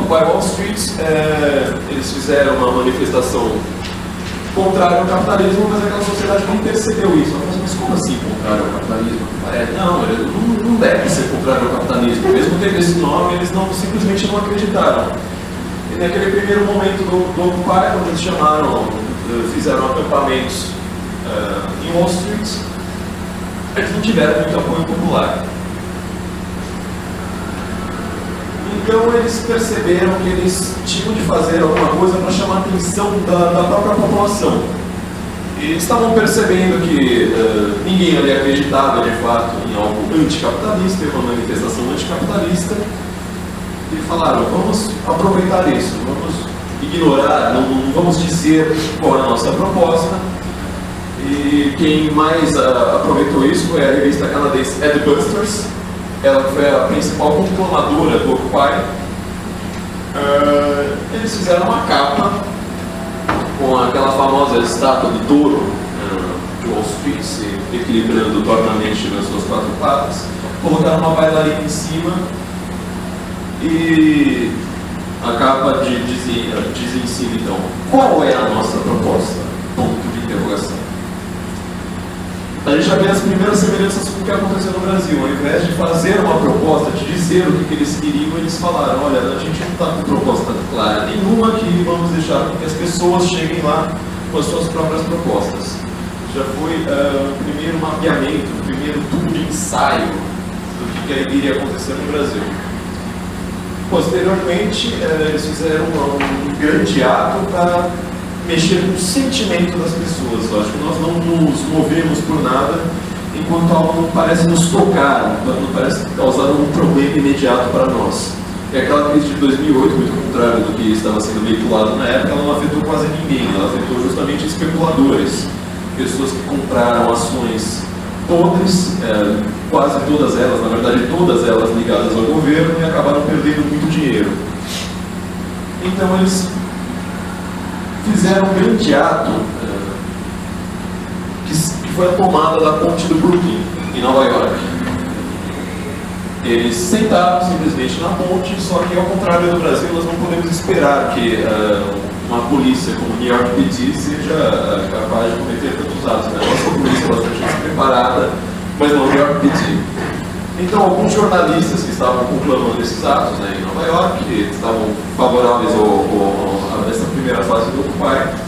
Occupy Wall Street, eles fizeram uma manifestação contrária ao capitalismo, mas aquela sociedade nem percebeu isso. Ela falou, mas como assim contrário ao capitalismo? Não deve ser contrário ao capitalismo. Mesmo tendo esse nome, eles simplesmente não acreditaram. E naquele primeiro momento do Occupy, quando eles fizeram acampamentos em Wall Street, eles não tiveram muito apoio popular. Então eles perceberam que eles tinham de fazer alguma coisa para chamar a atenção da própria população. E eles estavam percebendo que ninguém ali acreditava de fato em algo anticapitalista, em uma manifestação anticapitalista. E falaram, vamos aproveitar isso, vamos ignorar, não vamos dizer qual é a nossa proposta. E quem mais aproveitou isso foi a revista canadense Adbusters. Ela foi a principal conclamadora do Occupy. Eles fizeram uma capa com aquela famosa estátua do touro de Wall Street, se equilibrando tornamente nas suas quatro patas. Colocaram uma bailarina em cima e a capa diz em cima, então, qual é a nossa proposta? Ponto de interrogação. A gente já vê as primeiras semelhanças com o que aconteceu no Brasil. Ao invés de fazer uma proposta, de dizer o que eles queriam, eles falaram, olha, a gente não está com proposta clara nenhuma aqui, vamos deixar que as pessoas cheguem lá com as suas próprias propostas. Já foi o primeiro mapeamento, o primeiro tubo de ensaio do que iria acontecer no Brasil. Posteriormente, eles fizeram um grande ato para mexer com o sentimento das pessoas. Eu acho que nós não nos movemos por nada enquanto algo não parece nos tocar, não parece causar algum problema imediato para nós. E aquela crise de 2008, muito ao contrário do que estava sendo veiculado na época, ela não afetou quase ninguém, ela afetou justamente especuladores, pessoas que compraram ações podres, quase todas elas, na verdade todas elas ligadas ao governo, e acabaram perdendo muito dinheiro. Então eles fizeram um grande ato que foi a tomada da ponte do Brooklyn, em Nova York. Eles sentaram simplesmente na ponte, só que ao contrário do Brasil, nós não podemos esperar que uma polícia como New York PD seja capaz de cometer tantos atos. A nossa polícia é bastante preparada, mas não New York PD. Então, alguns jornalistas que estavam conclamando esses atos em Nova York, que estavam favoráveis a essa primeira fase do Occupy,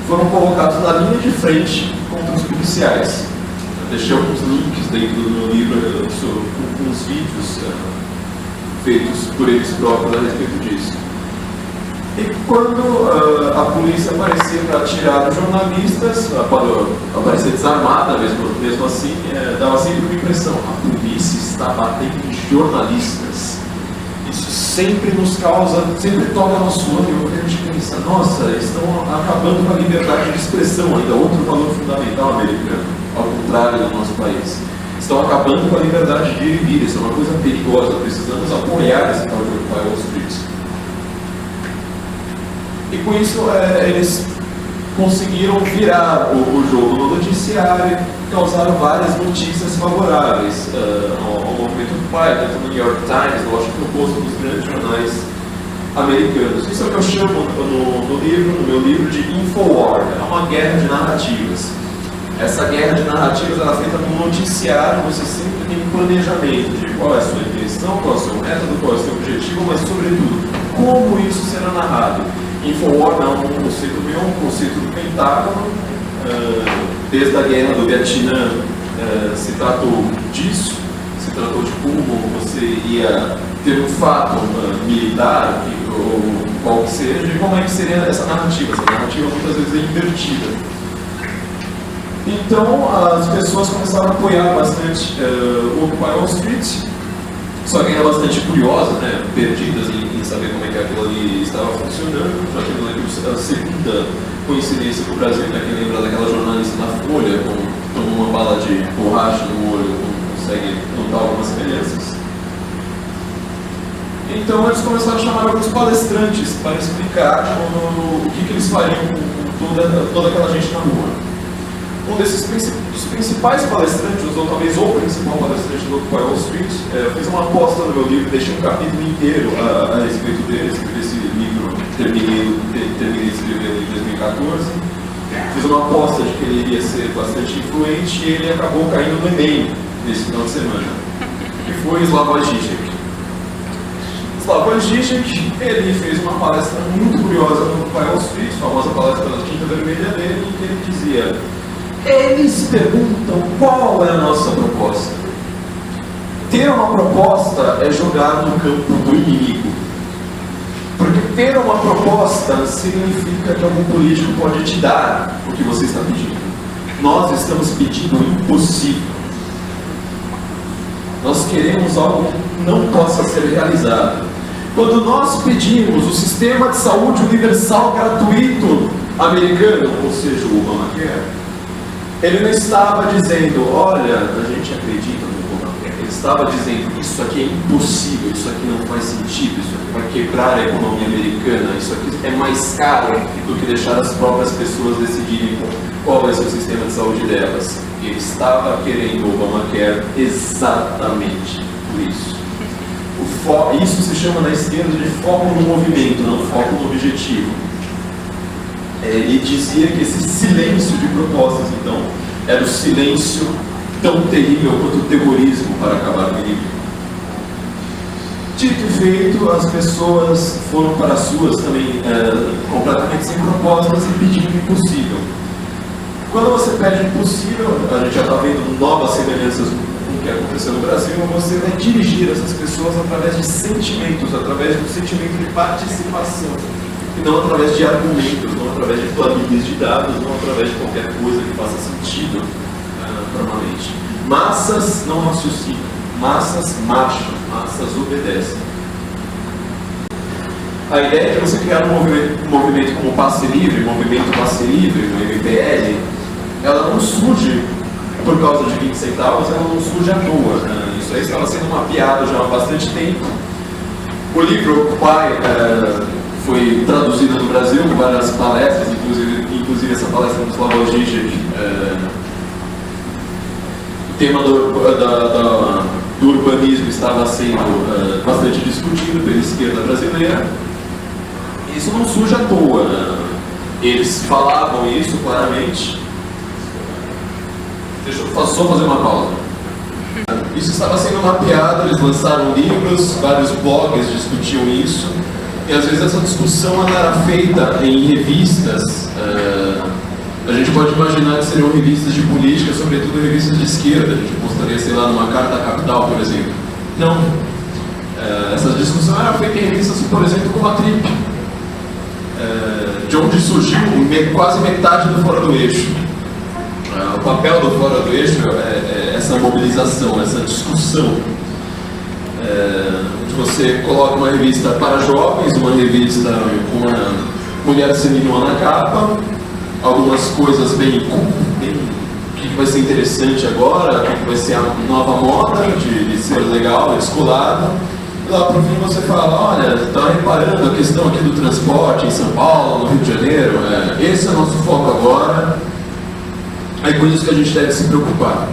foram colocados na linha de frente contra os policiais. Eu deixei alguns links dentro do meu livro com uns vídeos feitos por eles próprios a respeito disso. E quando a polícia aparecia para atirar os jornalistas, pode aparecer desarmada mesmo assim, dava sempre uma impressão, a polícia está batendo em jornalistas. Isso sempre nos causa, sempre toca nosso ânimo, porque a gente pensa, nossa, estão acabando com a liberdade de expressão, ainda outro valor fundamental americano, ao contrário do nosso país. Estão acabando com a liberdade de ir e vir, isso é uma coisa perigosa, precisamos apoiar esse tal de Occupy Wall Street. E com isso eles conseguiram virar o jogo no noticiário, causaram várias notícias favoráveis ao movimento Occupy, tanto no New York Times, no Washington Post, dos grandes jornais americanos. Isso é o que eu chamo no meu livro de Infowar, é uma guerra de narrativas. Essa guerra de narrativas ela é feita no noticiário, você sempre tem um planejamento de qual é a sua intenção, qual é o seu método, qual é o seu objetivo, mas sobretudo, como isso será narrado. Infowar não é um conceito meu, é um conceito do Pentágono. Desde a guerra do Vietnã se tratou disso, se tratou de como você ia ter um fato militar, ou qual que seja, e como é que seria essa narrativa. Essa narrativa muitas vezes é invertida. Então as pessoas começaram a apoiar bastante o Occupy Wall Street, só que era bastante curiosa, né, perdidas em saber como é que aquilo ali estava funcionando. Já temos aqui a segunda coincidência com o Brasil, né, que lembra daquela jornalista da Folha, com uma bala de borracha no olho, consegue notar algumas semelhanças. Então eles começaram a chamar alguns palestrantes para explicar o que eles fariam com toda aquela gente na rua. Um dos principais palestrantes, ou talvez o principal palestrante do Occupy Wall Street, fiz uma aposta no meu livro, deixei um capítulo inteiro a respeito dele, escrevi esse livro, terminei escrevendo em 2014. Fiz uma aposta de que ele iria ser bastante influente e ele acabou caindo no Enem nesse final de semana, que foi Slavoj Žižek. Slavoj Žižek, ele fez uma palestra muito curiosa no Occupy Wall Street, a famosa palestra da tinta vermelha dele, em que ele dizia: eles perguntam qual é a nossa proposta. Ter uma proposta é jogar no campo do inimigo. Porque ter uma proposta significa que algum político pode te dar o que você está pedindo. Nós estamos pedindo o impossível. Nós queremos algo que não possa ser realizado. Quando nós pedimos o sistema de saúde universal gratuito americano, ou seja, o Obamacare, ele não estava dizendo, olha, a gente acredita no Obamacare. Ele estava dizendo, isso aqui é impossível, isso aqui não faz sentido, isso aqui vai quebrar a economia americana, isso aqui é mais caro do que deixar as próprias pessoas decidirem qual vai ser o sistema de saúde delas. Ele estava querendo o Obamacare exatamente por isso. Isso se chama na esquerda de foco no movimento, não foco no objetivo. Ele dizia que esse silêncio de propostas, então, era o silêncio tão terrível quanto o terrorismo para acabar com o inimigo. Dito e feito, as pessoas foram para as suas também completamente sem propostas e pedindo o impossível. Quando você pede o impossível, a gente já está vendo novas semelhanças com o que aconteceu no Brasil, você vai dirigir essas pessoas através de sentimentos, através do sentimento de participação, e não através de argumentos, não através de planilhas de dados, não através de qualquer coisa que faça sentido para uma mente. Massas não raciocinam, massas marcham, massas obedecem. A ideia de você criar um movimento como Passe Livre, movimento Passe Livre, no MPL, ela não surge por causa de 20 centavos, ela não surge à toa. Isso aí estava sendo mapeado já há bastante tempo. O livro Occupy foi traduzido no Brasil com várias palestras, inclusive essa palestra do Slavoj Žižek. O tema do urbanismo estava sendo bastante discutido pela esquerda brasileira. Isso não surge à toa. Eles falavam isso claramente. Deixa eu só fazer uma pausa. Isso estava sendo mapeado, eles lançaram livros, vários blogs discutiam isso. E às vezes essa discussão ela era feita em revistas, a gente pode imaginar que seriam revistas de política, sobretudo revistas de esquerda, a gente postaria, sei lá, numa Carta Capital, por exemplo. Não. Essa discussão era feita em revistas, por exemplo, como a Trip, de onde surgiu quase metade do Fora do Eixo. O papel do Fora do Eixo é essa mobilização, essa discussão. Você coloca uma revista para jovens, uma revista com uma mulher seminua na capa, algumas coisas bem o que vai ser interessante agora, o que vai ser a nova moda de ser legal, descolado. E lá para o fim você fala, olha, está reparando a questão aqui do transporte em São Paulo, no Rio de Janeiro, esse é o nosso foco agora, é com isso que a gente deve se preocupar.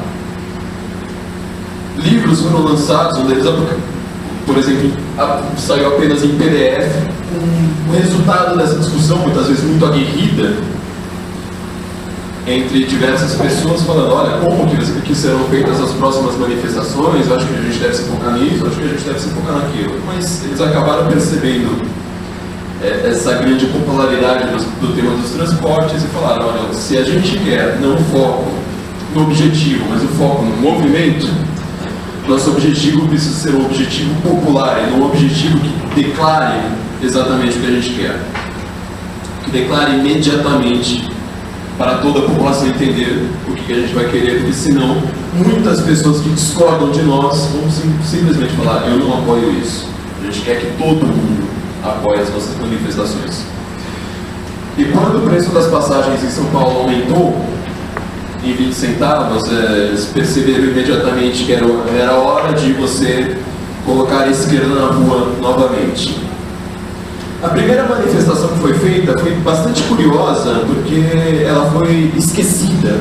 Livros foram lançados, um deles, por exemplo, saiu apenas em PDF. O resultado dessa discussão, muitas vezes muito aguerrida, entre diversas pessoas falando, olha, como que serão feitas as próximas manifestações, eu acho que a gente deve se focar nisso, eu acho que a gente deve se focar naquilo. Mas eles acabaram percebendo essa grande popularidade do tema dos transportes e falaram, olha, se a gente quer não o foco no objetivo, mas o foco no movimento, nosso objetivo precisa ser um objetivo popular, e não um objetivo que declare exatamente o que a gente quer. Que declare imediatamente para toda a população entender o que a gente vai querer, porque senão muitas pessoas que discordam de nós vão simplesmente falar, eu não apoio isso. A gente quer que todo mundo apoie as nossas manifestações. E quando o preço das passagens em São Paulo aumentou em 20 centavos, eles perceberam imediatamente que era hora de você colocar a esquerda na rua novamente. A primeira manifestação que foi feita foi bastante curiosa, porque ela foi esquecida.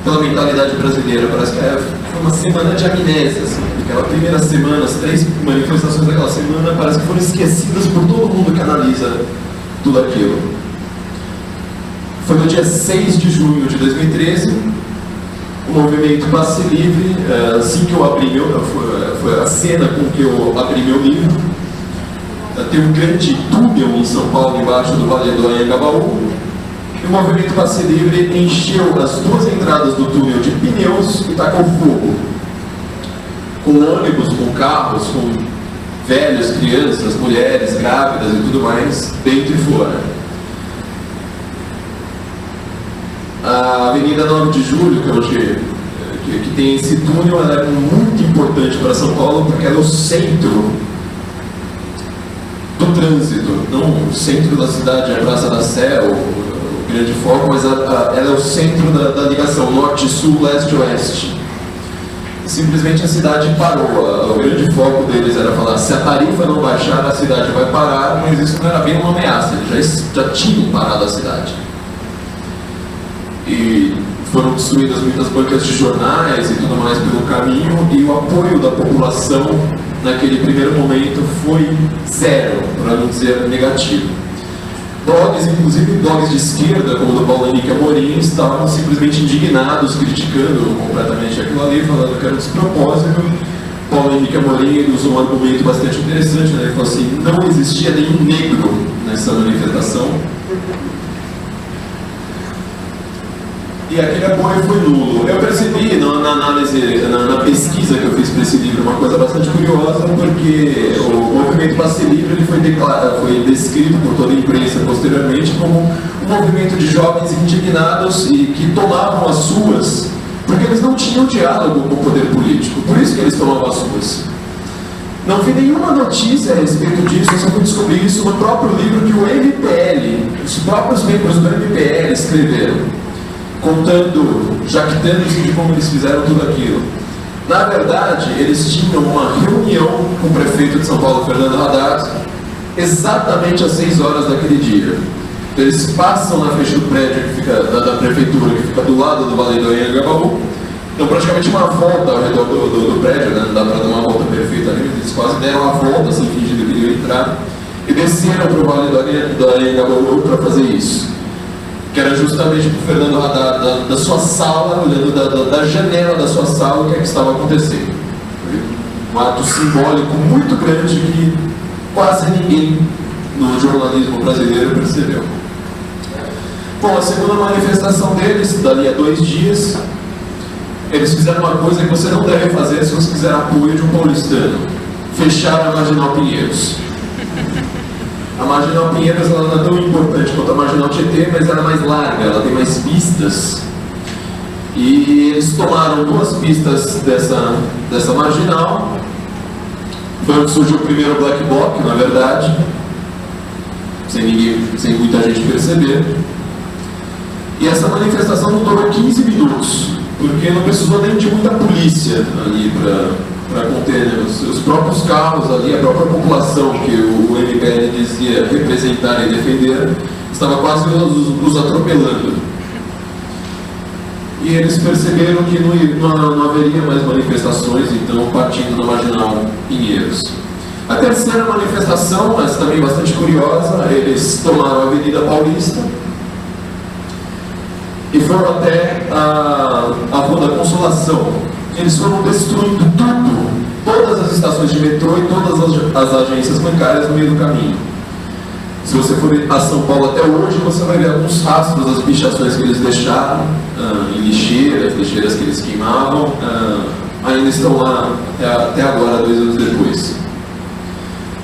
pela mentalidade brasileira. Parece que foi uma semana de amnésia, assim. Aquela primeira semana, as 3 manifestações daquela semana parece que foram esquecidas por todo mundo que analisa tudo aquilo. Foi no dia 6 de junho de 2013, o movimento Passe Livre, assim que eu abri foi a cena com que eu abri meu livro. Tem um grande túnel em São Paulo, embaixo do Vale do Anhangabaú. E o movimento Passe Livre encheu as 2 entradas do túnel de pneus e tacou fogo. Com ônibus, com carros, com velhos, crianças, mulheres, grávidas e tudo mais, dentro e fora. A Avenida 9 de Julho, que hoje que tem esse túnel, ela é muito importante para São Paulo, porque ela é o centro do trânsito, não o centro da cidade, a Praça da Sé, o grande foco, mas ela é o centro da ligação norte-sul, leste-oeste. Simplesmente a cidade parou. O grande foco deles era falar: se a tarifa não baixar, a cidade vai parar, mas isso não era bem uma ameaça, eles já tinham parado a cidade. E foram destruídas muitas bancas de jornais e tudo mais pelo caminho, e o apoio da população naquele primeiro momento foi zero, para não dizer negativo. Blogs, inclusive blogs de esquerda, como o do Paulo Henrique Amorim, estavam simplesmente indignados, criticando completamente aquilo ali, falando que era um despropósito. Paulo Henrique Amorim usou um argumento bastante interessante, né? Ele falou assim: não existia nenhum negro nessa manifestação. E aquele apoio foi nulo. Eu percebi na análise, na pesquisa que eu fiz para esse livro, uma coisa bastante curiosa, porque o movimento Passe Livre ele foi descrito por toda a imprensa posteriormente como um movimento de jovens indignados e que tomavam as ruas, porque eles não tinham diálogo com o poder político, por isso que eles tomavam as ruas. Não vi nenhuma notícia a respeito disso, eu só fui descobrir isso no próprio livro que o MPL, os próprios membros do MPL escreveram, contando, jactando-se de como eles fizeram tudo aquilo. Na verdade, eles tinham uma reunião com o prefeito de São Paulo, Fernando Haddad, exatamente às 6 horas daquele dia. Então, eles passam na frente do prédio que fica, da prefeitura, que fica do lado do Vale do Anhangabaú, então praticamente uma volta ao redor do prédio, né? Não dá para dar uma volta perfeita ali, eles quase deram a volta, assim, fingindo que iriam entrar, e desceram para o Vale do Anhangabaú para fazer isso. Que era justamente para o Fernando Haddad, da sua sala, olhando da janela da sua sala, o que é que estava acontecendo. Um ato simbólico muito grande que quase ninguém no jornalismo brasileiro percebeu. Bom, a segunda manifestação deles, dali a 2 dias, eles fizeram uma coisa que você não deve fazer se você quiser apoio de um paulistano: fecharam a Marginal Pinheiros. A Marginal Pinheiros ela não é tão importante quanto a Marginal Tietê, mas ela é mais larga, ela tem mais pistas. E eles tomaram 2 pistas dessa marginal. Foi onde surgiu o primeiro Black Bloc, na verdade, sem muita gente perceber. E essa manifestação não durou 15 minutos, porque não precisou nem de muita polícia ali para conter, né? Os próprios carros ali, a própria população que o MPL dizia representar e defender, estava quase os atropelando. E eles perceberam que não haveria mais manifestações, então partindo da Marginal Pinheiros. A terceira manifestação, essa também bastante curiosa, eles tomaram a Avenida Paulista e foram até a Rua da Consolação. Eles foram destruindo tudo, todas as estações de metrô e todas as agências bancárias no meio do caminho. Se você for a São Paulo até hoje, você vai ver alguns rastros das pichações que eles deixaram, em lixeiras que eles queimavam, ainda estão lá até agora, 2 anos depois.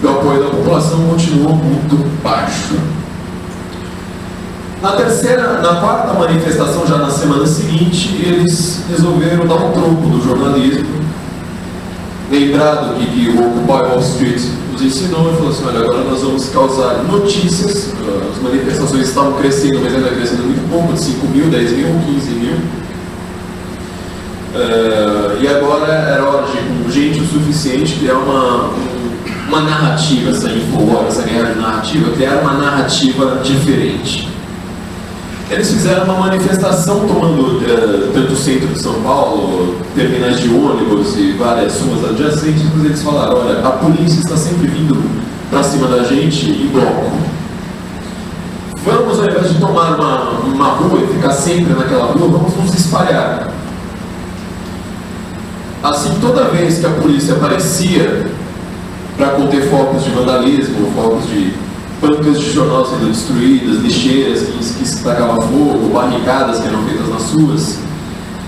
E o apoio da população continuou muito baixo. Na quarta manifestação, já na semana seguinte, eles resolveram dar um troco do jornalismo. Lembrado que o Occupy Wall Street nos ensinou e falou assim: olha, agora nós vamos causar notícias. As manifestações estavam crescendo, mas ainda crescendo muito pouco, de 5 mil, 10 mil, 15 mil. E agora era hora de, com gente o suficiente, criar uma narrativa, essa guerra de narrativa, criar uma narrativa diferente. Eles fizeram uma manifestação tomando tanto o centro de São Paulo, terminais de ônibus e várias ruas adjacentes, mas eles falaram, olha, a polícia está sempre vindo para cima da gente em bloco. Vamos, ao invés de tomar uma rua e ficar sempre naquela rua, vamos nos espalhar. Assim, toda vez que a polícia aparecia para conter focos de vandalismo, focos de bancas de jornal sendo destruídas, lixeiras que se tacava fogo, barricadas que eram feitas nas ruas,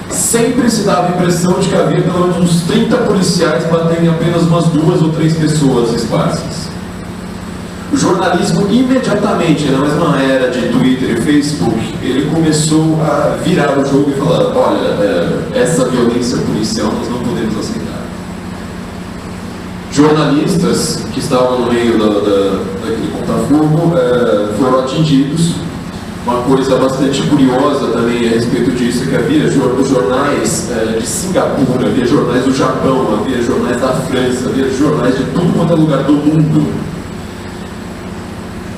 sempre se dava a impressão de que havia pelo menos uns 30 policiais batendo em apenas umas 2 ou 3 pessoas esparsas. O jornalismo imediatamente, na mesma era de Twitter e Facebook, ele começou a virar o jogo e falar, olha, essa violência policial nós não podemos aceitar. Jornalistas que estavam no meio daquele contra-fogo foram atingidos. Uma coisa bastante curiosa também a respeito disso é que havia jornais de Singapura, havia jornais do Japão, havia jornais da França, havia jornais de tudo quanto é lugar do mundo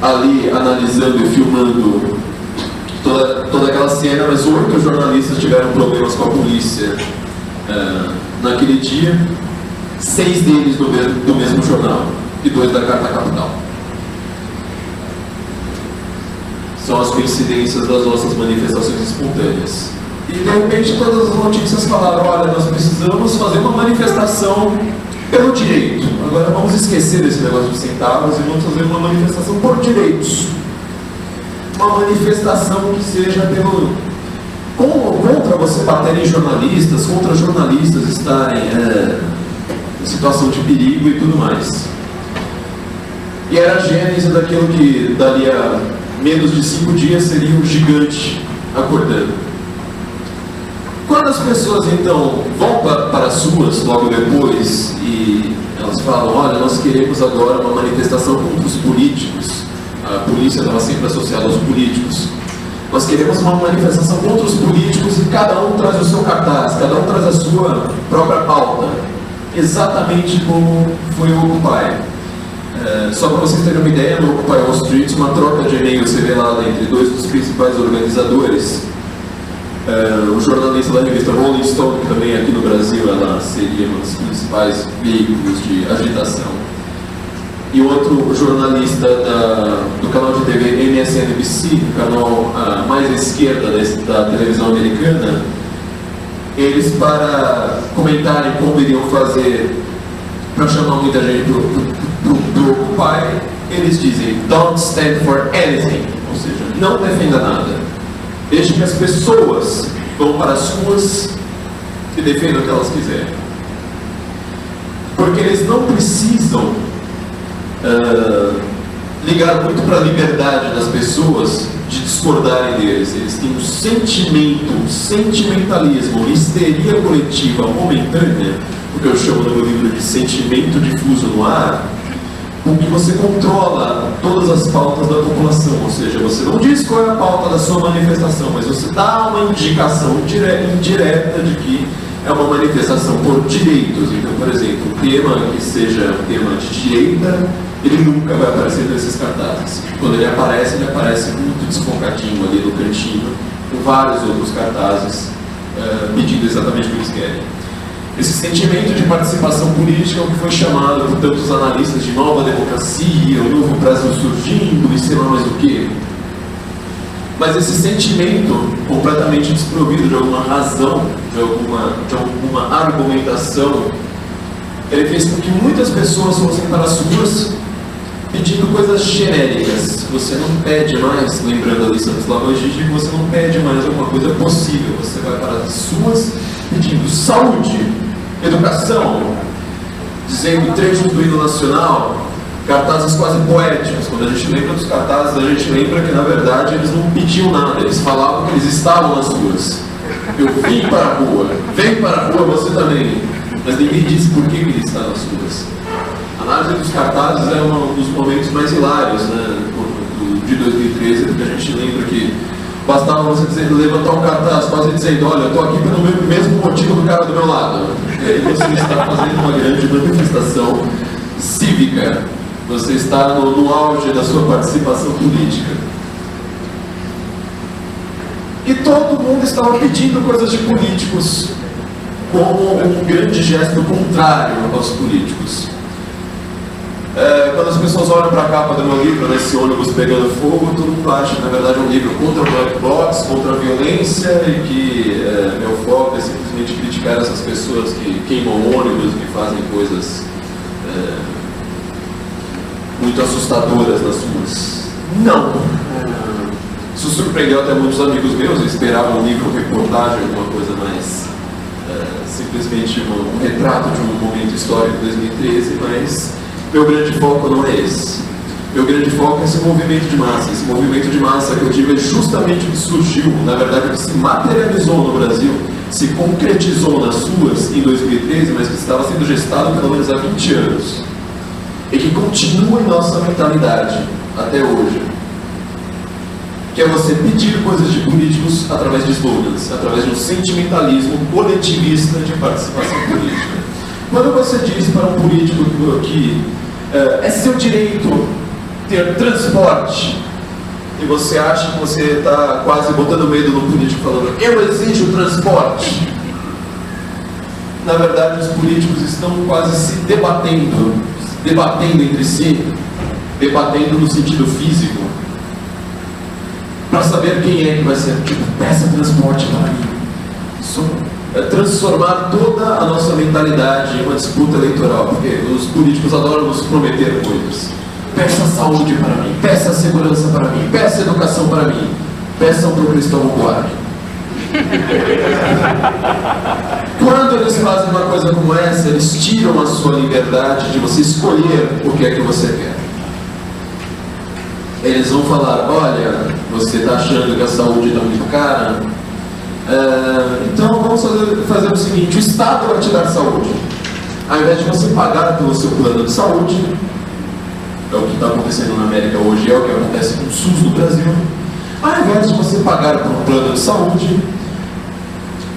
ali analisando e filmando toda aquela cena, mas 8 jornalistas tiveram problemas com a polícia naquele dia. 6 deles do mesmo jornal e 2 da Carta Capital. São as coincidências das nossas manifestações espontâneas. E de repente todas as notícias falaram, olha, nós precisamos fazer uma manifestação pelo direito. Agora vamos esquecer desse negócio de centavos e vamos fazer uma manifestação por direitos. Uma manifestação que seja contra você bater em jornalistas, contra jornalistas estarem situação de perigo e tudo mais. E era a gênese daquilo que dali a menos de 5 dias seria um gigante acordando. Quando as pessoas então vão para as ruas logo depois e elas falam, olha, nós queremos agora uma manifestação contra os políticos, a polícia estava sempre associada aos políticos, nós queremos uma manifestação contra os políticos e cada um traz o seu cartaz, cada um traz a sua própria pauta. Exatamente como foi o Occupy. Só para vocês terem uma ideia, no Occupy Wall Street, uma troca de e-mails revelada entre 2 dos principais organizadores, o jornalista da revista Rolling Stone, que também aqui no Brasil ela seria um dos principais veículos de agitação, e outro jornalista do canal de TV MSNBC, canal mais à esquerda da televisão americana, eles, para comentarem como iriam fazer para chamar muita gente pro Occupy, eles dizem don't stand for anything, ou seja, não defenda nada, deixe que as pessoas vão para as ruas e defendam o que elas quiserem, porque eles não precisam ligar muito para a liberdade das pessoas de discordarem deles. Eles têm um sentimento, um sentimentalismo, uma histeria coletiva momentânea, o que eu chamo no meu livro de sentimento difuso no ar, com que você controla todas as pautas da população. Ou seja, você não diz qual é a pauta da sua manifestação, mas você dá uma indicação indireta de que é uma manifestação por direitos. Então, por exemplo, um tema que seja um tema de direita, ele nunca vai aparecer nesses cartazes. Quando ele aparece muito desfocadinho ali no cantinho, com vários outros cartazes pedindo exatamente o que eles querem. Esse sentimento de participação política é o que foi chamado por tantos analistas de nova democracia, o novo Brasil surgindo e sei lá mais o quê. Mas esse sentimento completamente desprovido de alguma razão, de alguma argumentação, ele fez com que muitas pessoas fossem para as ruas pedindo coisas genéricas. Você não pede mais, lembrando a lição do Slavoj Žižek, você não pede mais alguma coisa possível. Você vai para as ruas pedindo saúde, educação, dizendo trechos do hino nacional, cartazes quase poéticos. Quando a gente lembra dos cartazes, a gente lembra que na verdade eles não pediam nada, eles falavam que eles estavam nas ruas. Eu vim para a rua, vem para a rua você também, mas ninguém disse por que ele está nas ruas. A análise dos cartazes é um dos momentos mais hilários, né, de 2013, porque a gente lembra que bastava você levantar um cartaz quase dizendo, olha, eu estou aqui pelo mesmo motivo do cara do meu lado. E aí você está fazendo uma grande manifestação cívica, você está no auge da sua participação política. E todo mundo estava pedindo coisas de políticos como um grande gesto contrário aos políticos. Quando as pessoas olham para a capa do meu livro, nesse ônibus pegando fogo, todo mundo acha que na verdade é um livro contra black blocs, contra a violência, e que meu foco é simplesmente criticar essas pessoas que queimam ônibus, que fazem coisas muito assustadoras nas ruas. Não! Isso surpreendeu até muitos amigos meus, eu esperava um livro, reportagem, alguma coisa mais simplesmente um retrato de um momento histórico de 2013, mas meu grande foco não é esse. Meu grande foco é esse movimento de massa. Esse movimento de massa que eu digo é justamente o que surgiu, na verdade, o que se materializou no Brasil, se concretizou nas ruas em 2013, mas que estava sendo gestado pelo menos há 20 anos. E que continua em nossa mentalidade até hoje. Que é você pedir coisas de políticos através de slogans, através de um sentimentalismo coletivista de participação política. Quando você diz para um político que é seu direito ter transporte, e você acha que você está quase botando medo no político falando, eu exijo transporte, na verdade os políticos estão quase se debatendo entre si, debatendo no sentido físico, para saber quem é que vai ser, tipo, peça transporte para mim. Transformar toda a nossa mentalidade em uma disputa eleitoral, porque os políticos adoram nos prometer coisas. Peça saúde para mim, peça segurança para mim, peça educação para mim, peçam para o Cristóvão Buarque. Quando eles fazem uma coisa como essa, eles tiram a sua liberdade de você escolher o que é que você quer. Eles vão falar, olha, você está achando que a saúde está muito cara? Então vamos fazer o seguinte, o Estado vai te dar saúde. Ao invés de você pagar pelo seu plano de saúde, é o que está acontecendo na América hoje, é o que acontece com o SUS no Brasil. Ao invés de você pagar por um plano de saúde,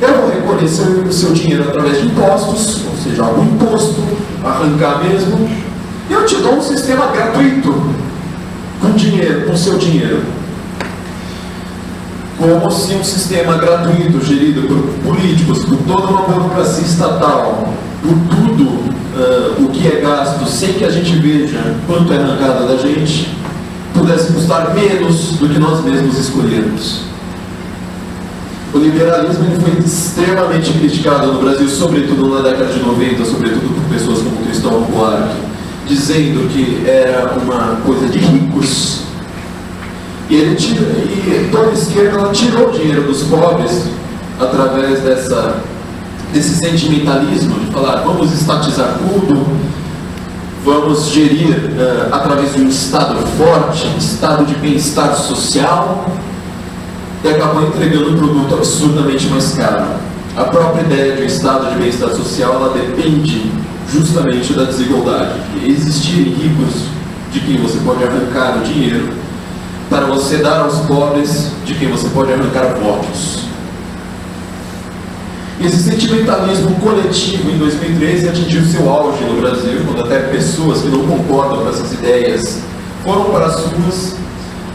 eu vou recolher o seu dinheiro através de impostos, ou seja, algum imposto, arrancar mesmo, e eu te dou um sistema gratuito, com dinheiro, com seu dinheiro. Como se um sistema gratuito, gerido por políticos, por toda uma burocracia estatal, por tudo o que é gasto, sem que a gente veja quanto é arrancado da gente, pudesse custar menos do que nós mesmos escolhermos. O liberalismo ele foi extremamente criticado no Brasil, sobretudo na década de 90, sobretudo por pessoas como Cristóvão Buarque, dizendo que era uma coisa de ricos. E toda a esquerda ela tirou o dinheiro dos pobres através desse sentimentalismo de falar, vamos estatizar tudo, vamos gerir através de um Estado forte, um Estado de bem-estar social, e acabou entregando um produto absurdamente mais caro. A própria ideia de um Estado de bem-estar social ela depende justamente da desigualdade, de existirem ricos de quem você pode arrancar o dinheiro, para você dar aos pobres de quem você pode arrancar votos. Esse sentimentalismo coletivo em 2013 atingiu seu auge no Brasil, quando até pessoas que não concordam com essas ideias foram para as ruas,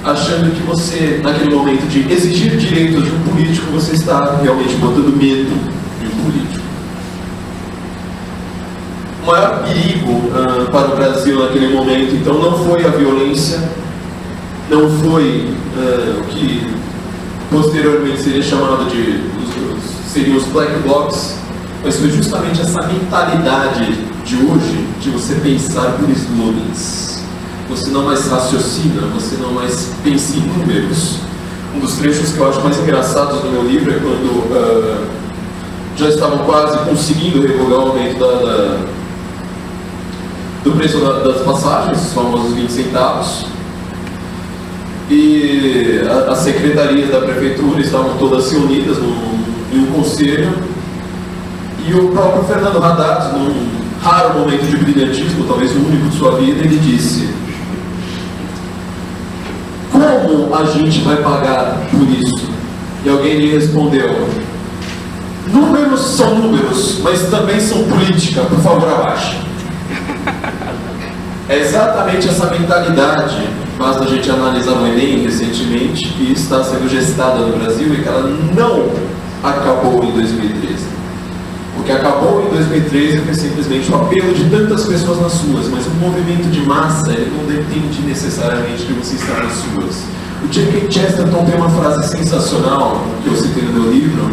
achando que você, naquele momento de exigir direitos de um político, você está realmente botando medo de um político. O maior perigo para o Brasil naquele momento, então, não foi a violência, não foi o que posteriormente seria chamado seriam os black blocs, mas foi justamente essa mentalidade de hoje, de você pensar por slogans. Você não mais raciocina, você não mais pensa em números. Um dos trechos que eu acho mais engraçados do meu livro é quando já estavam quase conseguindo revogar o aumento do preço das passagens, os famosos 20 centavos. E as secretarias da prefeitura estavam todas se unidas em um conselho, e o próprio Fernando Haddad, num raro momento de brilhantismo, talvez o único de sua vida, ele disse: como a gente vai pagar por isso? E alguém lhe respondeu: números são números, mas também são política, por favor, abaixe. É exatamente essa mentalidade basta a gente analisar o Enem recentemente, que está sendo gestada no Brasil e que ela não acabou em 2013. O que acabou em 2013 foi simplesmente o apelo de tantas pessoas nas ruas, mas o movimento de massa ele não depende necessariamente de você estar nas ruas. O G.K. Chesterton tem uma frase sensacional, que eu citei no meu livro,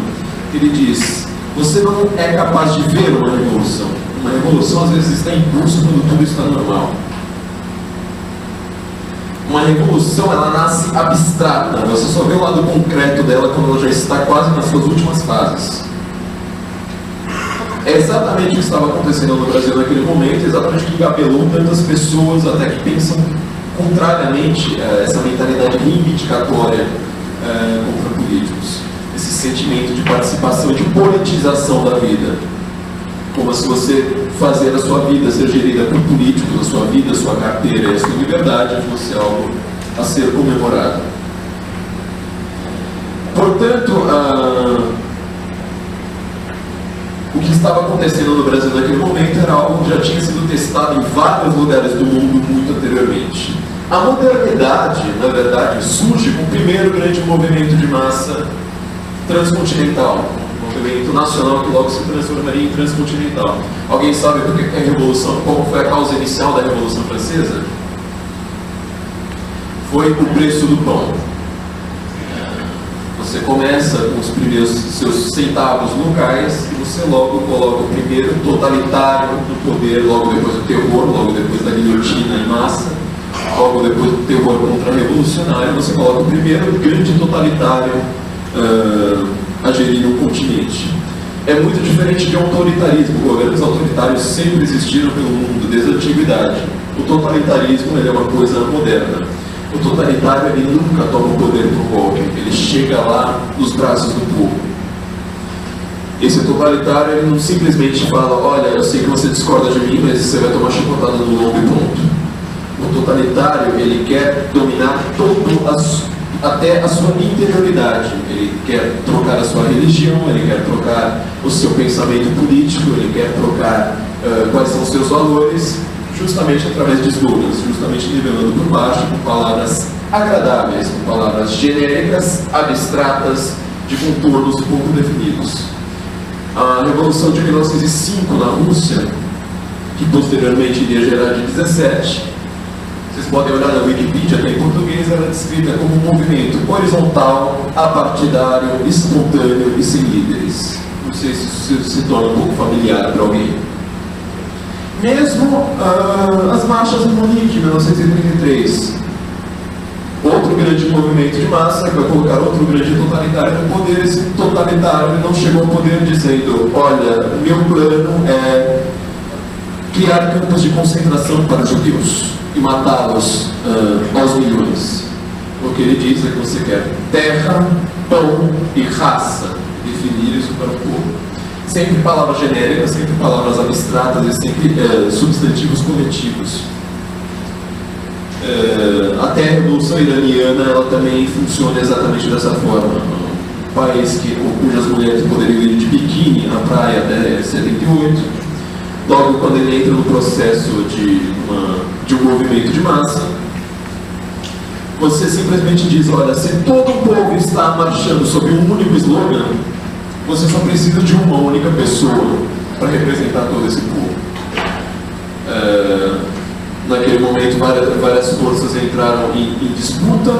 que ele diz: você não é capaz de ver uma revolução. Uma revolução às vezes está em curso quando tudo está normal. Uma revolução, ela nasce abstrata, você só vê o lado concreto dela quando ela já está quase nas suas últimas fases. É exatamente o que estava acontecendo no Brasil naquele momento, exatamente o que engabelou tantas pessoas até que pensam contrariamente a essa mentalidade reivindicatória contra políticos. Esse sentimento de participação, de politização da vida. Como se você fazer a sua vida ser gerida por políticos, a sua vida, a sua carteira e a sua liberdade fosse algo a ser comemorado. Portanto, o que estava acontecendo no Brasil naquele momento era algo que já tinha sido testado em vários lugares do mundo muito anteriormente. A modernidade, na verdade, surge com o primeiro grande movimento de massa transcontinental, um movimento nacional que logo se transformaria em transcontinental. Alguém sabe por que é a Revolução? Qual foi a causa inicial da Revolução Francesa? Foi o preço do pão. Você começa com os primeiros seus centavos locais e você logo coloca o primeiro totalitário no poder, logo depois do terror, logo depois da guilhotina em massa, logo depois do terror contra-revolucionário, você coloca o primeiro grande totalitário a gerir um continente. É muito diferente de autoritarismo. Governos autoritários sempre existiram pelo mundo, desde a antiguidade. O totalitarismo ele é uma coisa moderna. O totalitário ele nunca toma o poder por golpe, ele chega lá nos braços do povo. Esse totalitário ele não simplesmente fala: olha, eu sei que você discorda de mim, mas você vai tomar chicotada no lombo e pronto. O totalitário ele quer dominar até a sua interioridade. Ele quer trocar a sua religião, ele quer trocar o seu pensamento político, ele quer trocar quais são os seus valores, justamente através de slogans, justamente nivelando por baixo com palavras agradáveis, com palavras genéricas, abstratas, de contornos pouco definidos. A Revolução de 1905 na Rússia, que posteriormente iria gerar de 17, vocês podem olhar na Wikipedia, até em português, ela é descrita como um movimento horizontal, apartidário, espontâneo e sem líderes. Não sei se isso se torna um pouco familiar para alguém. Mesmo as marchas em Munique, em 1933. Outro grande movimento de massa que vai colocar outro grande totalitário no poder. Esse totalitário não chegou ao poder dizendo: olha, meu plano é criar campos de concentração para judeus e matá-los aos milhões. O que ele diz é que você quer terra, pão e raça. Definir isso para o povo. Sempre palavras genéricas, sempre palavras abstratas e sempre substantivos coletivos. Até a Revolução Iraniana ela também funciona exatamente dessa forma. Um país cujas mulheres poderiam ir de biquíni na praia até 78. Logo quando ele entra no processo de um movimento de massa, você simplesmente diz: olha, se todo o povo está marchando sob um único slogan, você só precisa de uma única pessoa para representar todo esse povo. Naquele momento, várias forças entraram em disputa.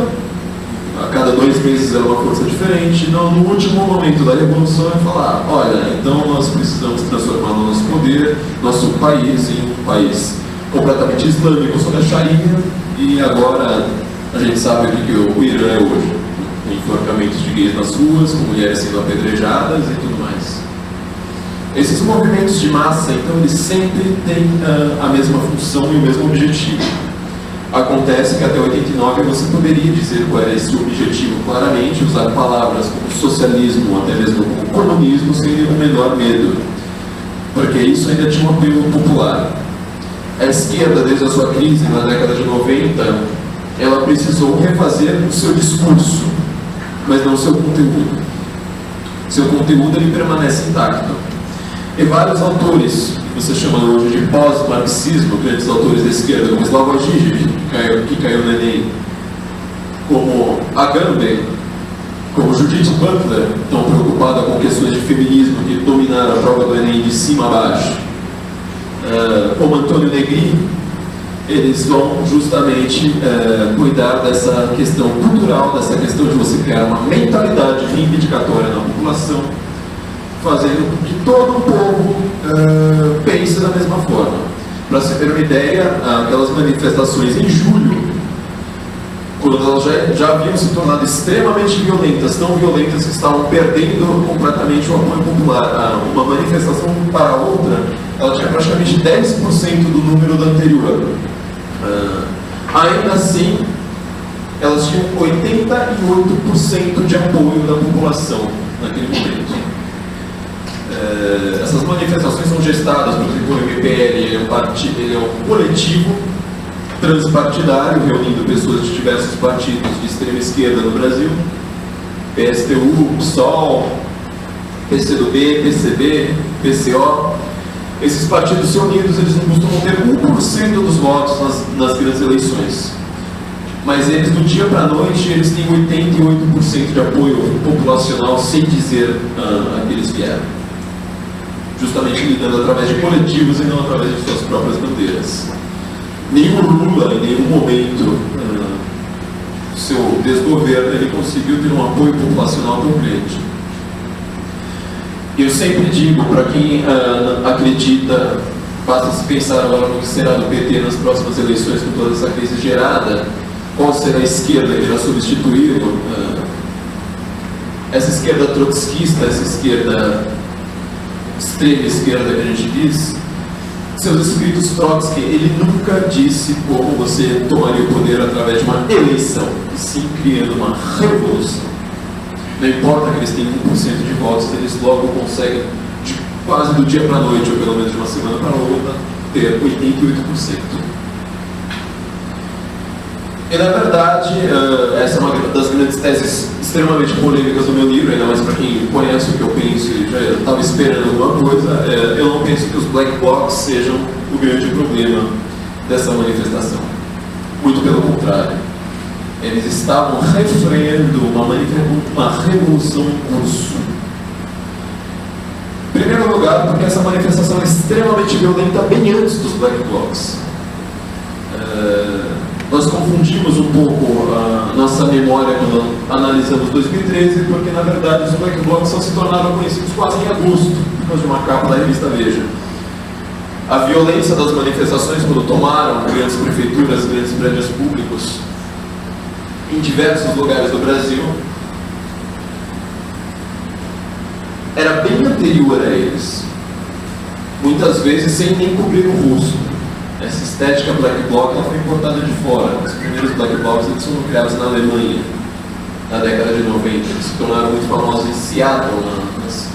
A cada 2 meses era uma força diferente. No último momento da Revolução, é falar: olha, então nós precisamos transformar o nosso poder, nosso país, em um país completamente islâmico, sob a Sharia. E agora a gente sabe o que o Irã é hoje. Enforcamentos de gays nas ruas, com mulheres sendo apedrejadas e tudo mais. Esses movimentos de massa, então, eles sempre têm a mesma função e o mesmo objetivo. Acontece que até 89 você poderia dizer qual era esse objetivo claramente, usar palavras como socialismo, até mesmo como comunismo, sem nenhum menor medo, porque isso ainda tinha um apelo popular. A esquerda, desde a sua crise na década de 90, ela precisou refazer o seu discurso, mas não o seu conteúdo. Seu conteúdo ele permanece intacto. E vários autores que você chama hoje de pós-marxismo, grandes autores da esquerda, como Slavoj Žižek, que caiu no Enem, como Agamben, como Judith Butler, tão preocupada com questões de feminismo que dominaram a prova do Enem de cima a baixo, como Antônio Negri, eles vão justamente cuidar dessa questão cultural, dessa questão de você criar uma mentalidade reivindicatória na população, fazendo com que todo o povo pense da mesma forma. Para se ter uma ideia, aquelas manifestações em julho, quando elas já haviam se tornado extremamente violentas, tão violentas que estavam perdendo completamente o apoio popular, uma manifestação para a outra, ela tinha praticamente 10% do número da anterior. Ainda assim, elas tinham 88% de apoio da população naquele momento. Essas manifestações são gestadas, por exemplo, o MPL, ele é um coletivo transpartidário, reunindo pessoas de diversos partidos de extrema esquerda no Brasil, PSTU, PSOL, PCdoB, PCB, PCO. Esses partidos se unidos, eles não costumam ter 1% dos votos nas grandes eleições. Mas eles, do dia para a noite, eles têm 88% de apoio populacional, sem dizer a que eles vieram. Justamente lidando através de coletivos e não através de suas próprias bandeiras. Nenhum Lula, em nenhum momento do seu desgoverno, ele conseguiu ter um apoio populacional tão grande. Eu sempre digo, para quem acredita, basta se pensar agora no que será do PT nas próximas eleições com toda essa crise gerada, qual será a esquerda que irá substituí-lo, essa esquerda trotskista, essa esquerda extrema esquerda que a gente diz. Seus escritos, Trotsky, ele nunca disse como você tomaria o poder através de uma eleição, e sim criando uma revolução. Não importa que eles tenham 1% de votos, eles logo conseguem, quase do dia para a noite, ou pelo menos de uma semana para a outra, ter 88%. E, na verdade, essa é uma das grandes teses extremamente polêmicas do meu livro, ainda mais para quem conhece o que eu penso e já estava esperando alguma coisa. Eu não penso que os black blocs sejam o grande problema dessa manifestação. Muito pelo contrário. Eles estavam refreando uma revolução em curso. Em primeiro lugar, porque essa manifestação é extremamente violenta bem antes dos black blocs. Nós confundimos um pouco a nossa memória quando analisamos 2013, porque na verdade os black blocs só se tornaram conhecidos quase em agosto, por causa de uma capa da revista Veja. A violência das manifestações, quando tomaram grandes prefeituras, grandes prédios públicos, em diversos lugares do Brasil, era bem anterior a eles. Muitas vezes sem nem cobrir o rosto. Essa estética black bloc ela foi importada de fora. Os primeiros black blocs eles foram criados na Alemanha, na década de 90. Eles se tornaram muito famosos em Seattle, nas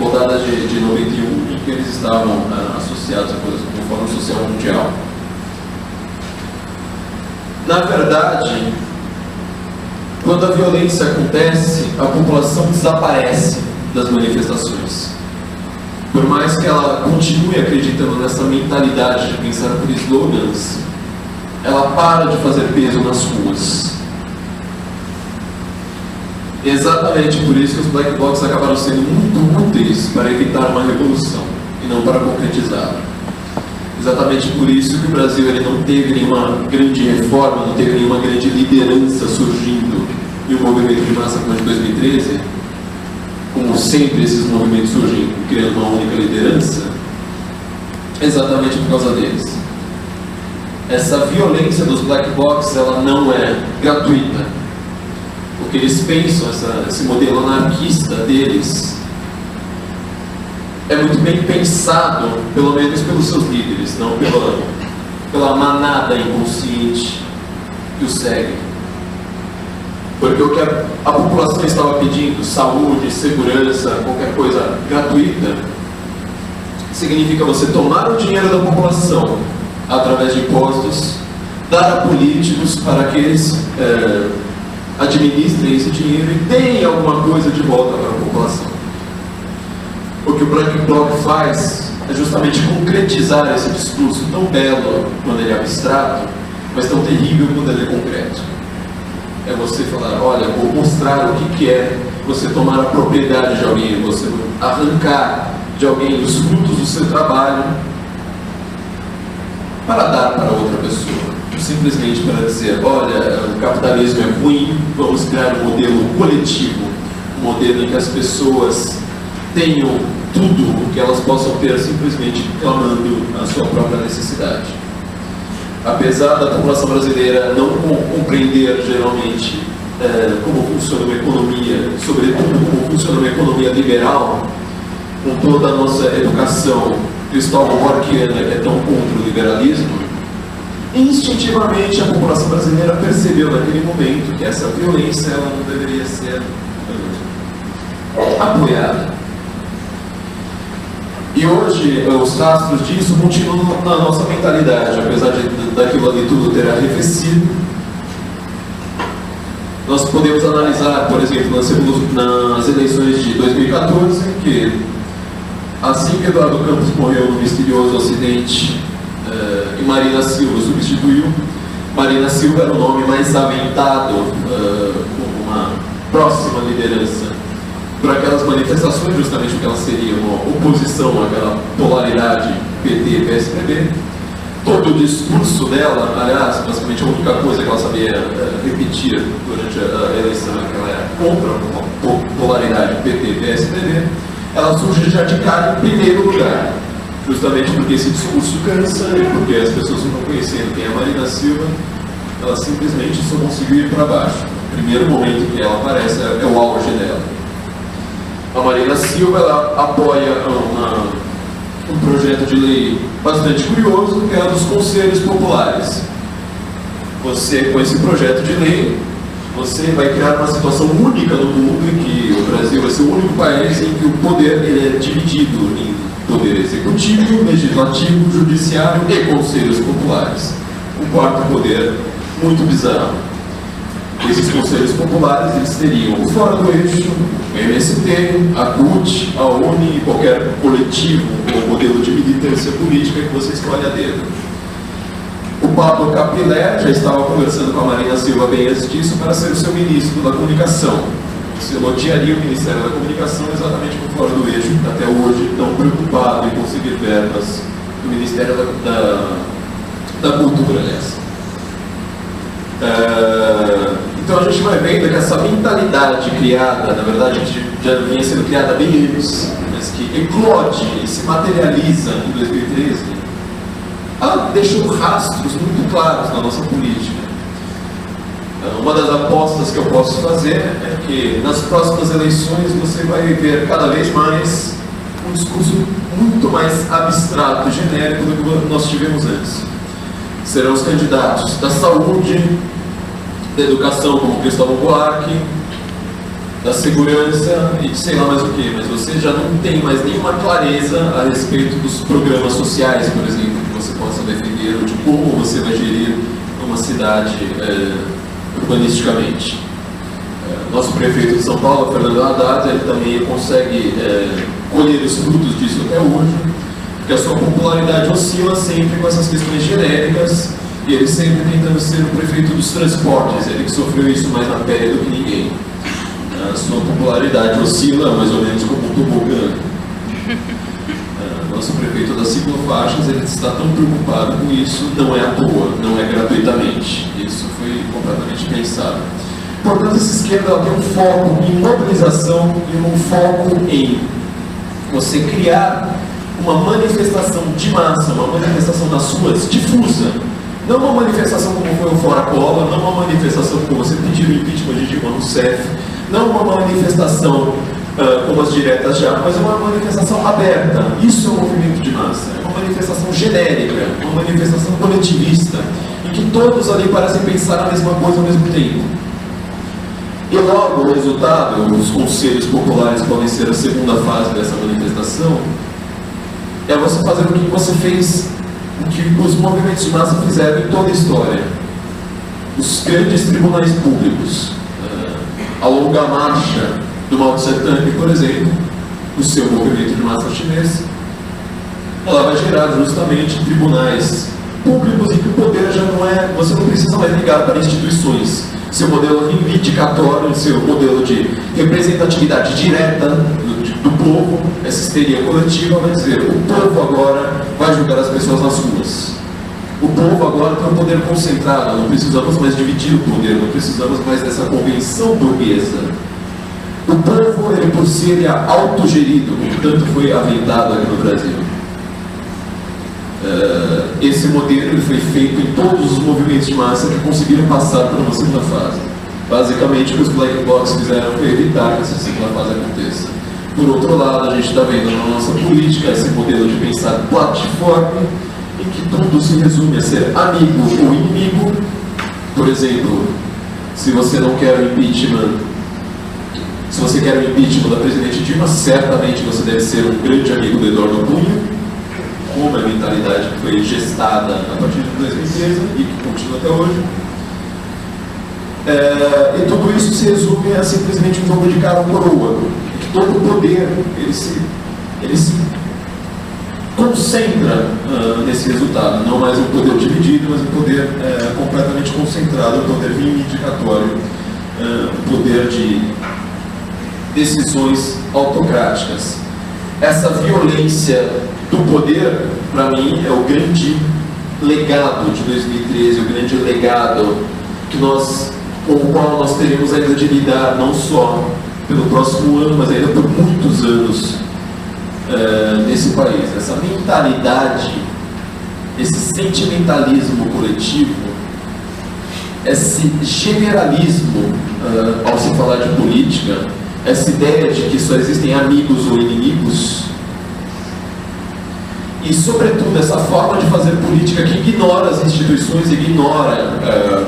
rodadas de 91, em que eles estavam associados a coisas como o Fórum Social Mundial. Na verdade, quando a violência acontece, a população desaparece das manifestações. Por mais que ela continue acreditando nessa mentalidade de pensar por slogans, ela para de fazer peso nas ruas. E exatamente por isso que os black blocs acabaram sendo muito úteis para evitar uma revolução e não para concretizá-la. Exatamente por isso que o Brasil ele não teve nenhuma grande reforma, não teve nenhuma grande liderança surgindo em um movimento de massa como o de 2013. Como sempre esses movimentos surgem criando uma única liderança, exatamente por causa deles. Essa violência dos black blocs ela não é gratuita. O que eles pensam, esse modelo anarquista deles, é muito bem pensado, pelo menos pelos seus líderes, não pela manada inconsciente que os segue. Porque o que a população estava pedindo, saúde, segurança, qualquer coisa gratuita, significa você tomar o dinheiro da população através de impostos, dar a políticos para que eles administrem esse dinheiro e deem alguma coisa de volta para a população. O que o Black Bloc faz é justamente concretizar esse discurso tão belo quando ele é abstrato, mas tão terrível quando ele é concreto. É você falar, olha, vou mostrar o que é você tomar a propriedade de alguém, você arrancar de alguém os frutos do seu trabalho para dar para outra pessoa. Simplesmente para dizer, olha, o capitalismo é ruim, vamos criar um modelo coletivo, um modelo em que as pessoas tenham tudo o que elas possam ter simplesmente clamando a sua própria necessidade. Apesar da população brasileira não compreender geralmente como funciona uma economia, sobretudo como funciona uma economia liberal, com toda a nossa educação cristóvão-borquiana que é tão contra o liberalismo, instintivamente a população brasileira percebeu naquele momento que essa violência ela não deveria ser apoiada. E hoje os rastros disso continuam na nossa mentalidade, apesar daquilo ali tudo ter arrefecido. Nós podemos analisar, por exemplo, nas eleições de 2014, que assim que Eduardo Campos morreu no misterioso acidente e Marina Silva substituiu, Marina Silva era o nome mais aventado como uma próxima liderança por aquelas manifestações, justamente porque ela seria uma oposição àquela polaridade PT-PSDB. Todo o discurso dela, aliás, basicamente a única coisa que ela sabia repetir durante a eleição é que ela era contra a polaridade PT-PSDB, ela surge já de cara em primeiro lugar, justamente porque esse discurso cansa e porque as pessoas não conhecendo quem é a Marina Silva, ela simplesmente só conseguiu ir para baixo. O primeiro momento que ela aparece é o auge dela. A Marina Silva ela apoia um projeto de lei bastante curioso, que é o dos conselhos populares. Você, com esse projeto de lei, você vai criar uma situação única no mundo em que o Brasil vai ser o único país em que o poder ele é dividido em poder executivo, legislativo, judiciário e conselhos populares. Um quarto poder muito bizarro. Esses conselhos populares eles teriam o Fora do Eixo, o MST, a CUT, a UNE e qualquer coletivo ou modelo de militância política que você escolhe a dedo. O Pablo Capilé já estava conversando com a Marina Silva bem antes disso para ser o seu ministro da comunicação. Você lotearia o Ministério da Comunicação exatamente como Fora do Eixo, até hoje tão preocupado em conseguir verbas do Ministério da Cultura, aliás. Então a gente vai vendo que essa mentalidade criada, na verdade já vinha sendo criada bem antes, mas que eclode e se materializa em 2013, ela deixou rastros muito claros na nossa política. Uma das apostas que eu posso fazer é que nas próximas eleições você vai ver cada vez mais um discurso muito mais abstrato e genérico do que nós tivemos antes. Serão os candidatos da saúde, da educação, como Cristóvão Buarque, da segurança e de sei lá mais o que, mas você já não tem mais nenhuma clareza a respeito dos programas sociais, por exemplo, que você possa defender, ou de como você vai gerir uma cidade urbanisticamente. Nosso prefeito de São Paulo, Fernando Haddad, ele também consegue colher os frutos disso até hoje, porque a sua popularidade oscila sempre com essas questões genéricas, e ele sempre tentando ser o prefeito dos transportes, ele que sofreu isso mais na pele do que ninguém. A sua popularidade oscila mais ou menos como um tobogã. Nosso prefeito das ciclofaixas, ele está tão preocupado com isso, não é à toa, não é gratuitamente. Isso foi completamente pensado. Portanto, essa esquerda ela tem um foco em mobilização e um foco em você criar uma manifestação de massa, uma manifestação das ruas difusa. Não uma manifestação como foi o Fora Cola, não uma manifestação como você pediu o impeachment de Dilma Rousseff, não uma manifestação como as diretas já, mas uma manifestação aberta. Isso é um movimento de massa, é uma manifestação genérica, uma manifestação coletivista, em que todos ali parecem pensar a mesma coisa ao mesmo tempo. E logo o resultado, os conselhos populares podem ser a segunda fase dessa manifestação, é você fazer o que você fez, o que os movimentos de massa fizeram em toda a história. Os grandes tribunais públicos, a longa marcha do Mao Tse Tung, por exemplo, o seu movimento de massa chinês, ela vai gerar justamente tribunais públicos em que o poder já não é, você não precisa mais ligar para instituições. Seu modelo reivindicatório, seu modelo de representatividade direta do povo, essa histeria coletiva vai dizer: o povo agora vai julgar as pessoas nas ruas. O povo agora tem um poder concentrado, não precisamos mais dividir o poder, não precisamos mais dessa convenção burguesa. O povo, ele por si, ele é autogerido, como tanto foi aventado aqui no Brasil. Esse modelo ele foi feito em todos os movimentos de massa que conseguiram passar por uma segunda fase. Basicamente, o que os black blocs fizeram foi evitar que essa segunda fase aconteça. Por outro lado, a gente está vendo na nossa política esse modelo de pensar plataforma, em que tudo se resume a ser amigo ou inimigo. Por exemplo, se você não quer o impeachment, se você quer o impeachment da presidente Dilma, certamente você deve ser um grande amigo do Eduardo Cunha, como a mentalidade que foi gestada a partir de 2013 e que continua até hoje. E tudo isso se resume a simplesmente um jogo de cara ou coroa. Todo o poder ele se concentra nesse resultado, não mais um poder dividido, mas um poder completamente concentrado, um poder reivindicatório, um poder de decisões autocráticas. Essa violência do poder, para mim, é o grande legado de 2013, o grande legado com o qual nós teremos ainda de lidar, não só pelo próximo ano, mas ainda por muitos anos nesse país. Essa mentalidade, esse sentimentalismo coletivo, esse generalismo ao se falar de política, essa ideia de que só existem amigos ou inimigos, e sobretudo essa forma de fazer política que ignora as instituições, ignora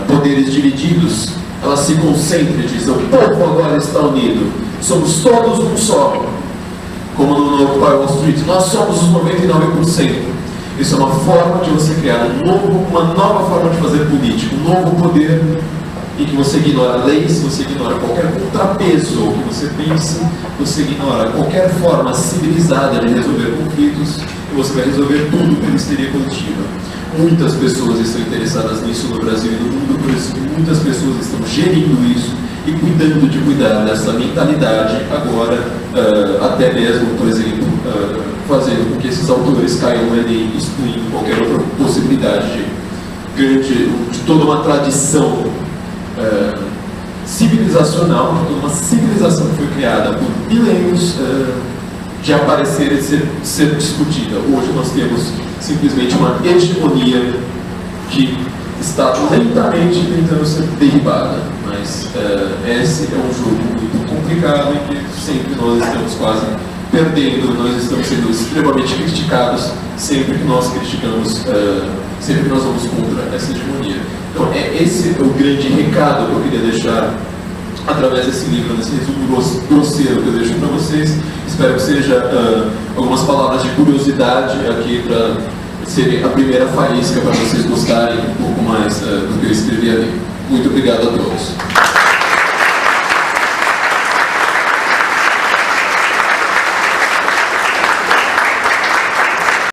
poderes divididos, ela se concentra e diz: o povo agora está unido, somos todos um só, como no Occupy Wall Street, nós somos os 99%. Isso é uma forma de você criar uma nova forma de fazer política, um novo poder em que você ignora leis, você ignora qualquer contrapeso que você pense, você ignora qualquer forma civilizada de resolver conflitos, e você vai resolver tudo pela histeria coletiva. Muitas pessoas estão interessadas nisso no Brasil e no mundo, por isso que muitas pessoas estão gerindo isso e cuidando de cuidar dessa mentalidade agora, até mesmo, por exemplo, fazendo com que esses autores caiam no Enem, excluindo qualquer outra possibilidade de toda uma tradição civilizacional, de toda uma civilização que foi criada por milênios de aparecer e ser discutida. Hoje nós temos simplesmente uma hegemonia que está lentamente tentando ser derribada, mas esse é um jogo muito complicado em que sempre nós estamos quase perdendo, nós estamos sendo extremamente criticados sempre que nós criticamos, sempre que nós vamos contra essa hegemonia. Então esse é o grande recado que eu queria deixar através desse livro, nesse resumo grosseiro que eu deixo para vocês. Espero que seja algumas palavras de curiosidade aqui para serem a primeira faísca para vocês gostarem um pouco mais do que eu escrevi ali. Muito obrigado a todos.